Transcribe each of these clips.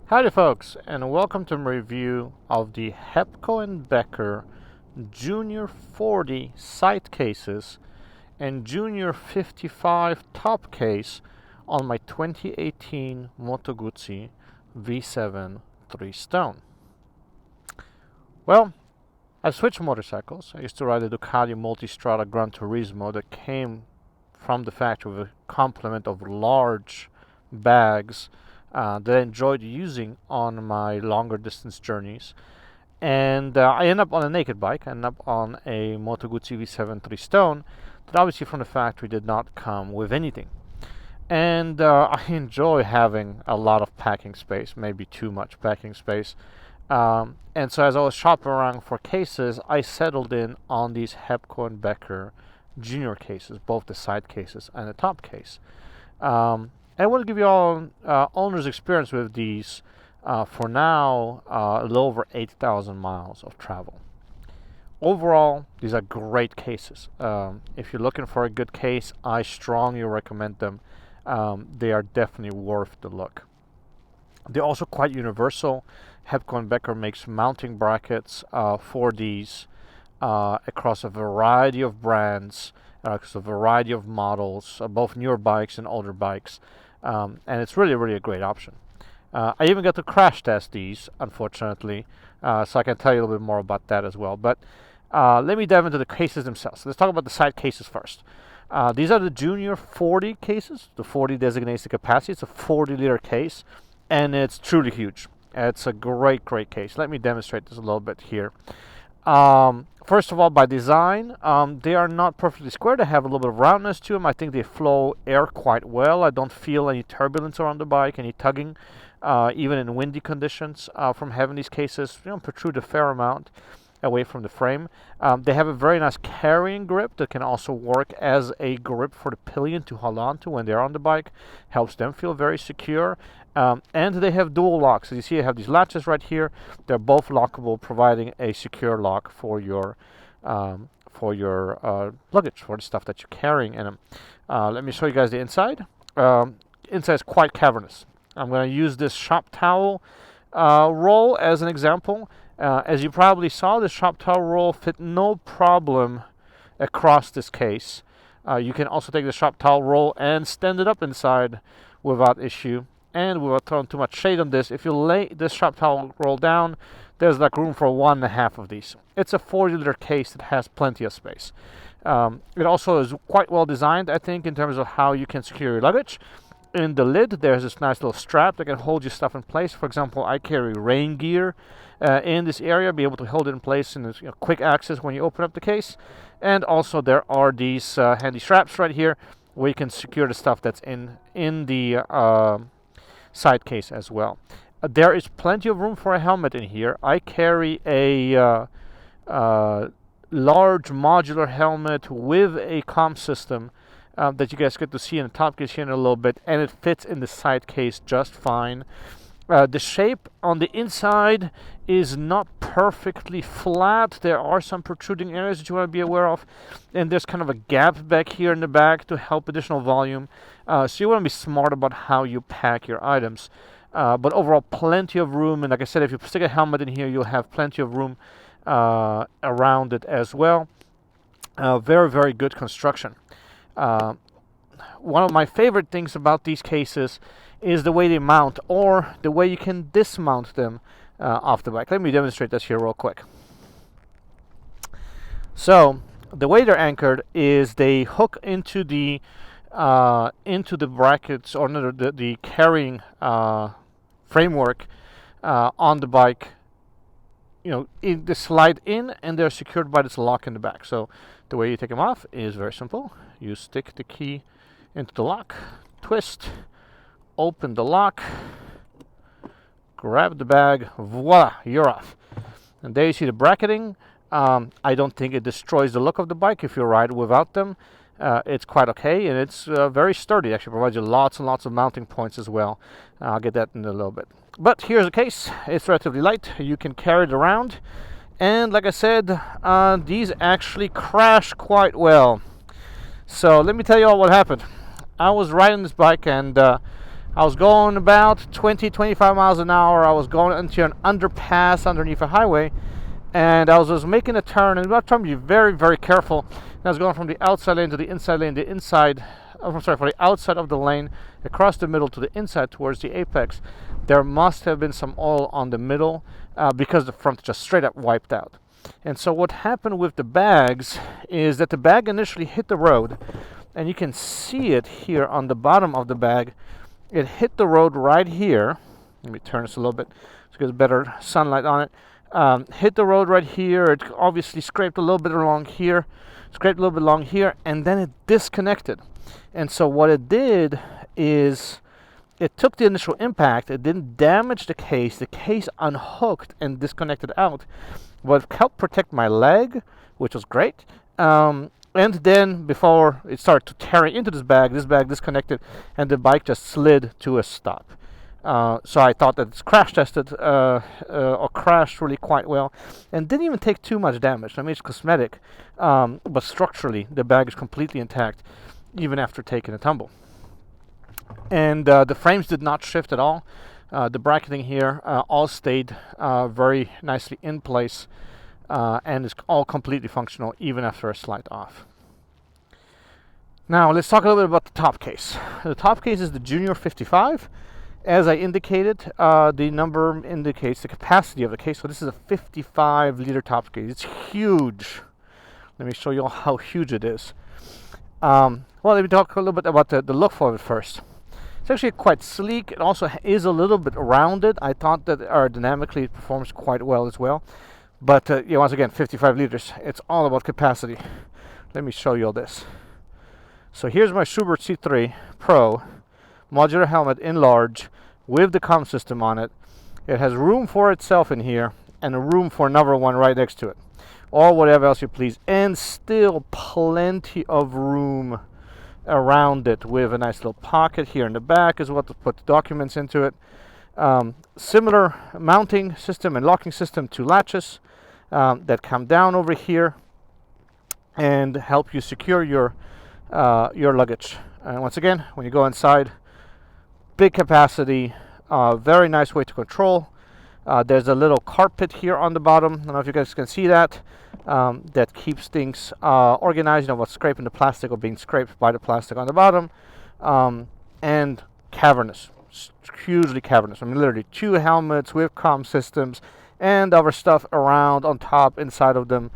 Howdy folks, and welcome to my review of the Hepco Becker Junior 40 side cases and Junior 55 top case on my 2018 Moto Guzzi V7III Stone. Well, I've switched motorcycles. I used to ride a Ducati Multistrada Gran Turismo that came from the factory with a complement of large bags that I enjoyed using on my longer distance journeys. And I ended up on a naked bike. I ended up on a Moto Guzzi V7III Stone that obviously from the factory did not come with anything. And I enjoy having a lot of packing space, maybe too much packing space. And so as I was shopping around for cases, I settled in on these Hepco Becker Junior cases, both the side cases and the top case. I want to give you all owner's experience with these for now, a little over 8,000 miles of travel. Overall, these are great cases. If you're looking for a good case, I strongly recommend them. They are definitely worth the look. They're also quite universal. Hepco Becker makes mounting brackets for these across a variety of brands, across a variety of models, both newer bikes and older bikes. And it's really a great option. I even got to crash test these, unfortunately, so I can tell you a little bit more about that as well. But let me dive into the cases themselves. So let's talk about the side cases first. These are the Junior 40 cases. The 40 designates the capacity. It's a 40-liter case, and it's truly huge. It's a great case. Let me demonstrate this a little bit here. First of all, by design, they are not perfectly square. They have a little bit of roundness to them. I think they flow air quite well. I don't feel any turbulence around the bike, any tugging, even in windy conditions from having these cases, protrude a fair amount away from the frame. They have a very nice carrying grip that can also work as a grip for the pillion to hold on to when they're on the bike. Helps them feel very secure. And they have dual locks. As you see, I have these latches right here. They're both lockable, providing a secure lock for your luggage, for the stuff that you're carrying in them. Let me show you guys the inside. Inside is quite cavernous. I'm going to use this shop towel roll as an example. As you probably saw, the shop towel roll fit no problem across this case. You can also take the shop towel roll and stand it up inside without issue. And without throwing too much shade on this, if you lay this shop towel roll down, there's like room for 1.5 of these. It's a 40-liter case that has plenty of space. It also is quite well designed, I think, in terms of how you can secure your luggage. In the lid, there's this nice little strap that can hold your stuff in place. For example, I carry rain gear in this area, be able to hold it in place in this quick access when you open up the case. And also there are these handy straps right here where you can secure the stuff that's in the side case as well. There is plenty of room for a helmet in here. I carry a large modular helmet with a comm system that you guys get to see in the top case here in a little bit, and it fits in the side case just fine. The shape on the inside is not perfectly flat. There are some protruding areas that you want to be aware of, and there's kind of a gap back here in the back to help additional volume. So you want to be smart about how you pack your items. But overall, plenty of room, and like I said, if you stick a helmet in here, you'll have plenty of room around it as well. Very good construction. One of my favorite things about these cases is the way they mount, or the way you can dismount them off the bike. Let me demonstrate this here real quick. So the way they're anchored is they hook into the brackets, or the carrying framework on the bike. They slide in, and they're secured by this lock in the back. So the way you take them off is very simple. You stick the key into the lock, twist, open the lock, grab the bag, voila, you're off. And there you see the bracketing. I don't think it destroys the look of the bike if you ride without them. It's quite okay, and it's very sturdy. It actually provides you lots and lots of mounting points as well. I'll get that in a little bit. But here's the case. It's relatively light. You can carry it around. And like I said, these actually crash quite well. So let me tell you all what happened. I was riding this bike, and I was going about 20-25 miles an hour. I was going into an underpass underneath a highway, and I was making a turn, and I was trying to be very, very careful. And I was going from the outside lane to the inside lane, from the outside of the lane, across the middle to the inside towards the apex. There must have been some oil on the middle because the front just straight up wiped out. And so what happened with the bags is that the bag initially hit the road, and you can see it here on the bottom of the bag. It hit the road right here. Let me turn this a little bit so there's better sunlight on it. Hit the road right here. It obviously scraped a little bit along here, and then it disconnected. And so what it did is it took the initial impact. It didn't damage the case. The case unhooked and disconnected out. But it helped protect my leg, which was great. And then before it started to tear into this bag disconnected, and the bike just slid to a stop. So I thought that it's crash tested or crashed really quite well, and didn't even take too much damage. I mean, it's cosmetic, but structurally the bag is completely intact, even after taking a tumble. And the frames did not shift at all. The bracketing here all stayed very nicely in place. And it's all completely functional even after a slight off. Now let's talk a little bit about the top case. The top case is the Junior 55. As I indicated, the number indicates the capacity of the case. So this is a 55-liter top case. It's huge. Let me show you how huge it is. Well, let me talk a little bit about the look of it first. It's actually quite sleek. It also is a little bit rounded. I thought that aerodynamically it performs quite well as well. But once again, 55 liters. It's all about capacity. Let me show you all this. So here's my Schubert C3 Pro modular helmet in large with the comm system on it. It has room for itself in here and a room for another one right next to it, or whatever else you please, and still plenty of room around it with a nice little pocket here in the back as well to put the documents into it. Similar mounting system and locking system to latches that come down over here and help you secure your luggage. And once again, when you go inside, big capacity, very nice way to control. There's a little carpet here on the bottom. I don't know if you guys can see that. That keeps things organized. You know what's scraping the plastic or being scraped by the plastic on the bottom. And cavernous, hugely cavernous. I mean, literally 2 helmets with comm systems and other stuff around on top inside of them.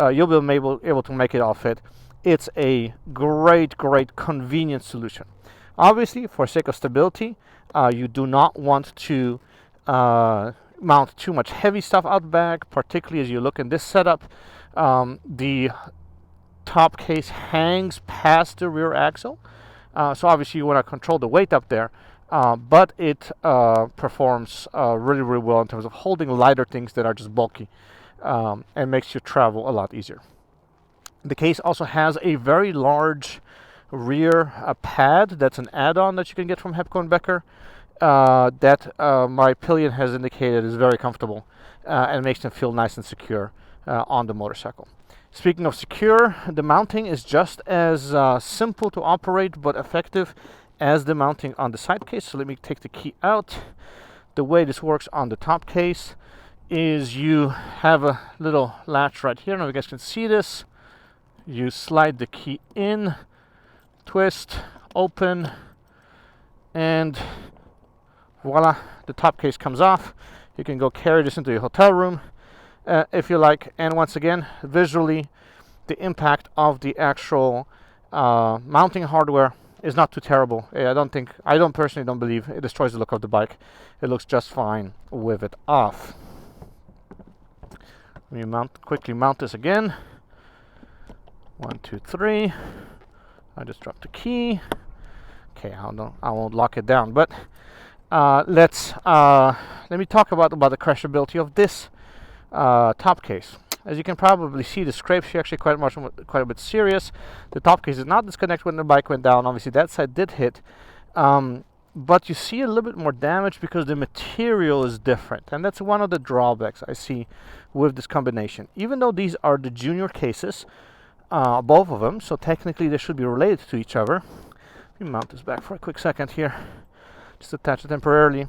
You'll be able to make it all fit. It's a great convenient solution. Obviously, for sake of stability, you do not want to mount too much heavy stuff out back, particularly as you look in this setup. The top case hangs past the rear axle, so obviously you want to control the weight up there. But it performs really well in terms of holding lighter things that are just bulky, and makes you travel a lot easier. The case also has a very large rear pad that's an add-on that you can get from Hepco Becker that my pillion has indicated is very comfortable and makes them feel nice and secure on the motorcycle. Speaking of secure, the mounting is just as simple to operate but effective as the mounting on the side case. So let me take the key out. The way this works on the top case is you have a little latch right here. I don't know if you guys can see this. You slide the key in, twist, open, and voila, the top case comes off. You can go carry this into your hotel room if you like. And once again, visually, the impact of the actual mounting hardware is not too terrible. I personally don't believe it destroys the look of the bike. It looks just fine with it off. Let me quickly mount this again. 1, 2, 3. I just dropped the key. Okay, I won't lock it down. But let me talk about the crashability of this top case. As you can probably see, the scrapes are actually quite a bit serious. The top case is not disconnected when the bike went down. Obviously, that side did hit. But you see a little bit more damage because the material is different. And that's one of the drawbacks I see with this combination. Even though these are the Junior cases, both of them, so technically they should be related to each other. Let me mount this back for a quick second here. just attach it temporarily.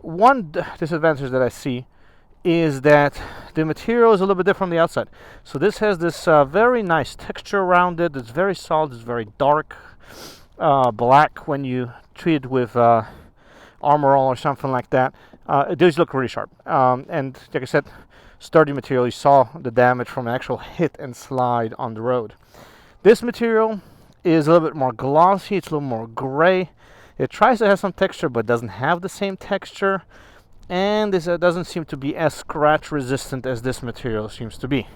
One disadvantage that I see is that the material is a little bit different from the outside. So this has this very nice texture around it. It's very solid, it's very dark black when you treat it with Armor All or something like that. It does look really sharp. And like I said, sturdy material. You saw the damage from an actual hit and slide on the road. This material is a little bit more glossy, it's a little more gray. It tries to have some texture but doesn't have the same texture. And this doesn't seem to be as scratch resistant as this material seems to be.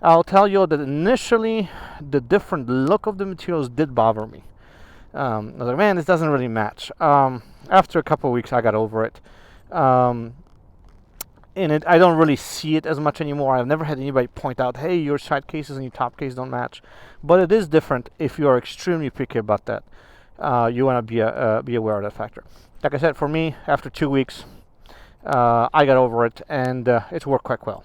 I'll tell you that initially the different look of the materials did bother me. I was like, man, this doesn't really match. After a couple of weeks I got over it. I don't really see it as much anymore. I've never had anybody point out, hey, your side cases and your top case don't match. But it is different if you are extremely picky about that. You want to be aware of that factor. Like I said, for me, after 2 weeks, I got over it, and it's worked quite well.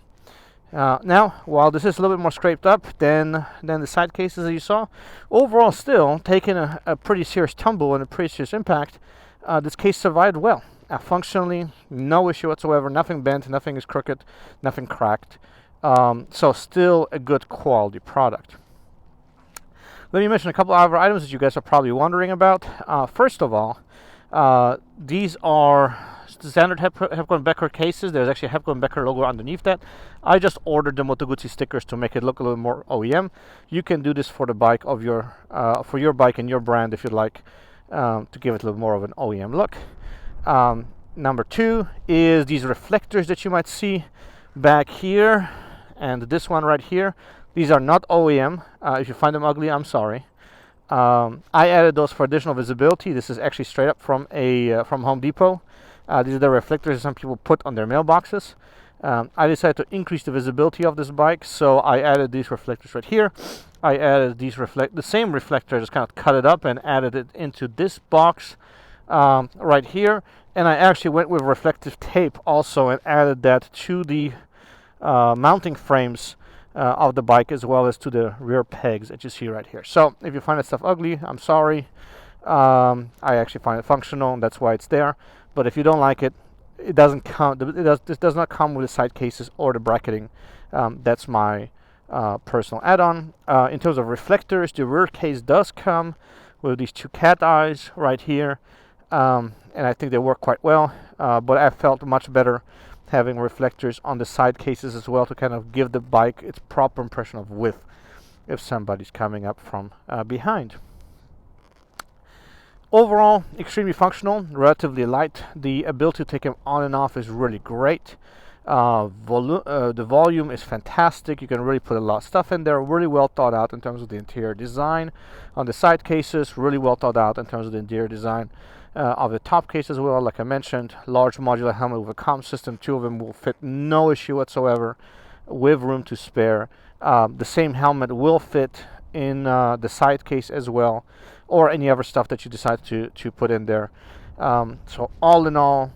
Now, while this is a little bit more scraped up than the side cases that you saw, overall still, taking a pretty serious tumble and a pretty serious impact, this case survived well. Functionally, no issue whatsoever, nothing bent, nothing is crooked, nothing cracked. So still a good quality product. Let me mention a couple other items that you guys are probably wondering about. First of all, these are standard Hepco Becker cases. There's actually a Hepco Becker logo underneath that. I just ordered the Moto Guzzi stickers to make it look a little more OEM. You can do this for the bike of for your bike and your brand if you'd like, to give it a little more of an OEM look. Number two is these reflectors that you might see back here and this one right here. These are not OEM. If you find them ugly, I'm sorry. I added those for additional visibility. This is actually straight up from Home Depot. These are the reflectors that some people put on their mailboxes. I decided to increase the visibility of this bike, so I added these reflectors right here. I added the same reflector, just kind of cut it up and added it into this box right here. And I actually went with reflective tape also and added that to the mounting frames of the bike, as well as to the rear pegs that you see right here. So if you find that stuff ugly, I'm sorry. I actually find it functional, and that's why it's there. But if you don't like it, it doesn't come. This does not come with the side cases or the bracketing. That's my personal add-on. In terms of reflectors, the rear case does come with these two cat eyes right here, and I think they work quite well. But I felt much better having reflectors on the side cases as well to kind of give the bike its proper impression of width if somebody's coming up from behind. Overall, extremely functional, relatively light. The ability to take them on and off is really great. The volume is fantastic. You can really put a lot of stuff in there. Really well thought out in terms of the interior design. On the side cases, really well thought out in terms of the interior design of the top case as well. Like I mentioned, large modular helmet with a comm system. 2 of them will fit no issue whatsoever with room to spare. The same helmet will fit in the side case as well, or any other stuff that you decide to put in there. So all in all,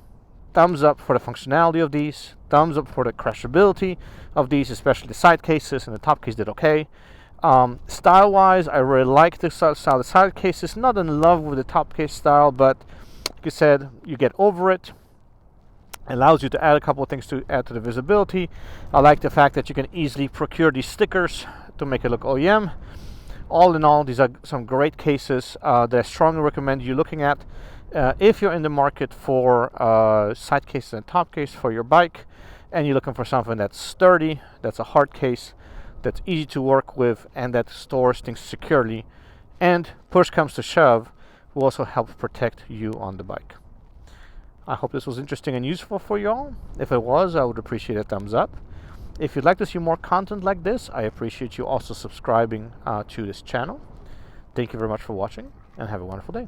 thumbs up for the functionality of these, thumbs up for the crashability of these, especially the side cases, and the top case did okay. Style wise, I really like the style. The side cases, not in love with the top case style, but like I said, you get over it. Allows you to add a couple of things to add to the visibility. I like the fact that you can easily procure these stickers to make it look OEM. All in all, these are some great cases that I strongly recommend you looking at if you're in the market for side cases and top case for your bike, and you're looking for something that's sturdy, that's a hard case, that's easy to work with, and that stores things securely, and push comes to shove, will also help protect you on the bike. I hope this was interesting and useful for you all. If it was, I would appreciate a thumbs up. If you'd like to see more content like this, I appreciate you also subscribing to this channel. Thank you very much for watching, and have a wonderful day.